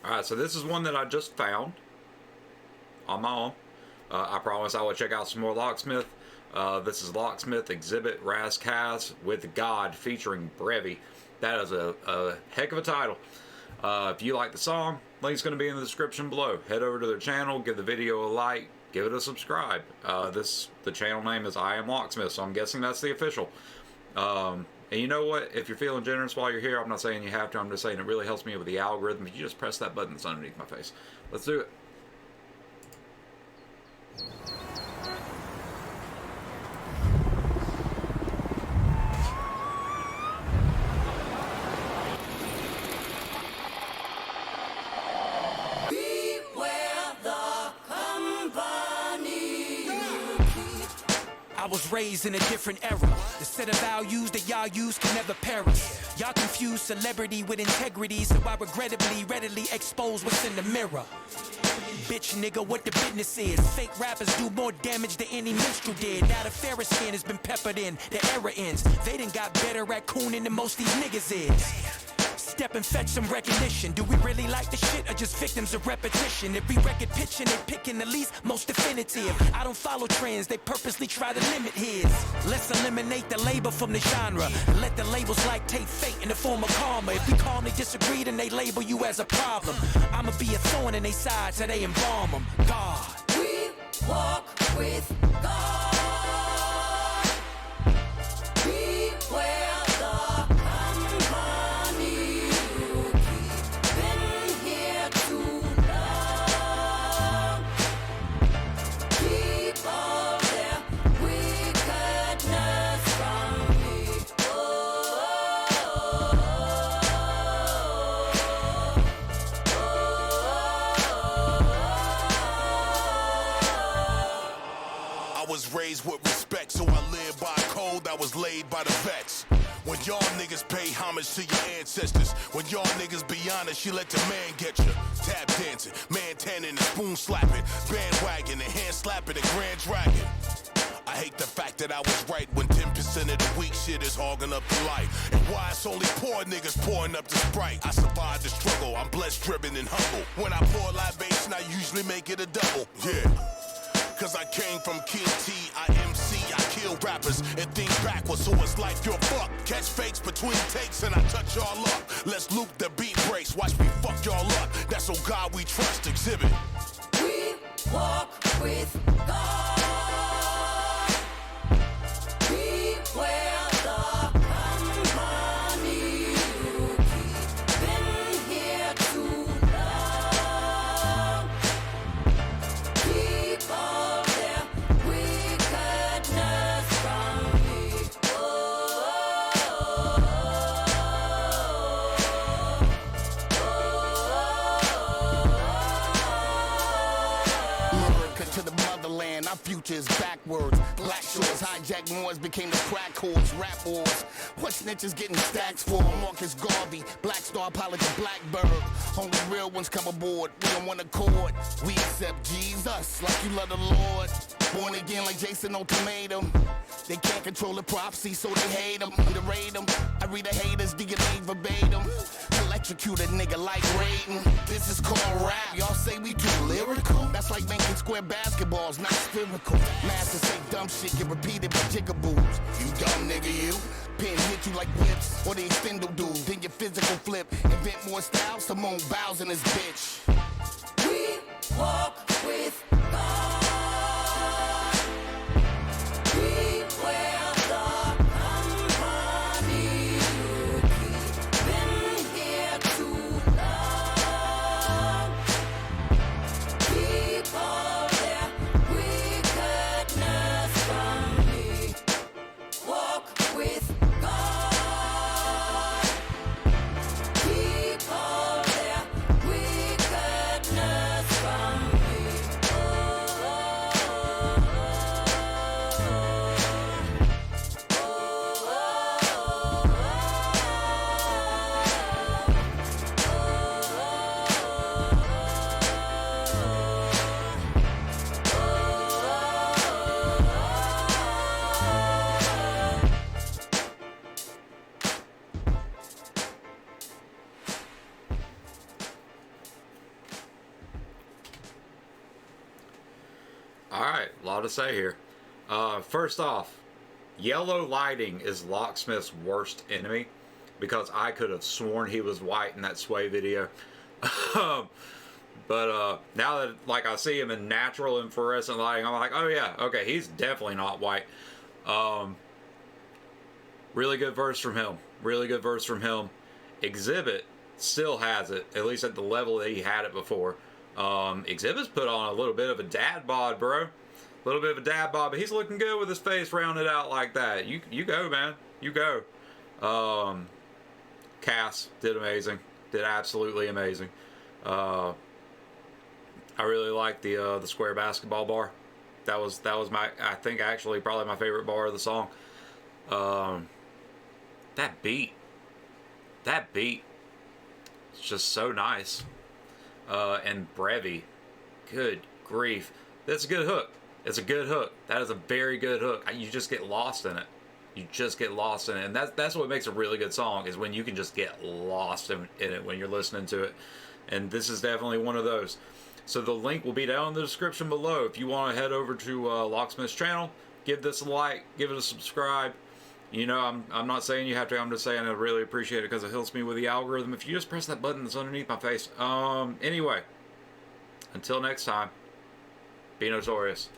Alright, so this is one that I just found on my own. I promise I will check out some more Locksmith. This is Locksmith, Xzibit, Kass with God featuring Brevi. That is a heck of a title. If you like the song, link's going to be in the description below. Head over to their channel, give the video a like, give it a subscribe. The channel name is I Am Locksmith, so I'm guessing that's the official. And you know what? If you're feeling generous while you're here, I'm not saying you have to, I'm just saying it really helps me with the algorithm. If you just press that button that's underneath my face. Let's do it. I was raised in a different era. The set of values that y'all use can never perish. Y'all confuse celebrity with integrity, so I regrettably readily expose what's in the mirror. Bitch nigga, what the business is. Fake rappers do more damage than any minstrel did. Now the fairest skin has been peppered in, the era ends. They done got better at cooning than most these niggas is. Step and fetch some recognition. Do we really like the shit or just victims of repetition? If we record pitching, they picking the least, most definitive. I don't follow trends, they purposely try to limit his. Let's eliminate the label from the genre and let the labels like take fate in the form of karma. If we calmly disagree, then they label you as a problem. I'ma be a thorn in their side till they embalm them. God. We walk with God. We wear the company. You've been here too long. Keep all their wickedness from me. I was raised with respect, so I live by a code that was laid by the vets. When y'all niggas pay homage to your ancestors, when y'all niggas be honest, you let the man get you. Tap dancing, man tanning and spoon slapping, bandwagon and hand slapping and grand dragon. I hate the fact that I was right when 10% of the weak shit is hogging up the light. And why it's only poor niggas pouring up the Sprite. I survived the struggle, I'm blessed, driven, and humble. When I pour libation, I usually make it a double. Yeah. Cause I came from King T, I MC, I kill rappers and think backwards, so it's like you're fucked. Catch fakes between takes and I touch y'all up. Let's loop the beat breaks, watch me fuck y'all up. That's on God we trust, Xzibit. We walk with God. We wear the company. You've been here too long. Keep all their wickedness from me. America to the motherland, our future is backwards. Black shores, hijack Moors became the crack whores, rap wars. What snitches getting stacks for? Marcus Garvey, Black Star pilot to Blackbird. Only real ones come aboard, we on one accord. We accept Jesus like you love the Lord. Born again like Jason Ultimatum. They can't control the prophecy, so they hate them, underrate them. I read the haters, DNA verbatim. Electrocute a nigga like Raiden. This is called rap, y'all say we too lyrical? That's like making square basketballs, not spherical. Masters say dumb shit, get repeated by jigaboos. You dumb nigga, you. Pin hit you like whips, or the extendo dude. Then your physical flip, invent more styles, Simone Biles in this bitch. We walk with God. We wear the company. You've been here too long. Keep all their wickedness from me. Walk with God. Keep all their wickedness from me. Alright, a lot to say here. First off, yellow lighting is Locksmith's worst enemy, because I could have sworn he was white in that Sway video. But now that like I see him in natural and fluorescent lighting, I'm like, oh yeah, okay, he's definitely not white. Really good verse from him. Really good verse from him. Xzibit still has it, at least at the level that he had it before. Xzibit's put on a little bit of a dad bod, bro. A little bit of a dad bod, but he's looking good with his face rounded out like that. You go, man. You go. Kass did amazing. Did absolutely amazing. I really like the square basketball bar. That was my, I think actually probably my favorite bar of the song. That beat. It's just so nice. And Brevi, good grief, that's a good hook. It's a good hook. That is a very good hook. You just get lost in it. You just get lost in it, and that's what makes a really good song, is when you can just get lost in it when you're listening to it. And this is definitely one of those. So the link will be down in the description below. If you want to head over to Locksmith's channel, give this a like, give it a subscribe. You know, I'm not saying you have to. I'm just saying I really appreciate it because it helps me with the algorithm. If you just press that button that's underneath my face. Anyway, until next time, be notorious.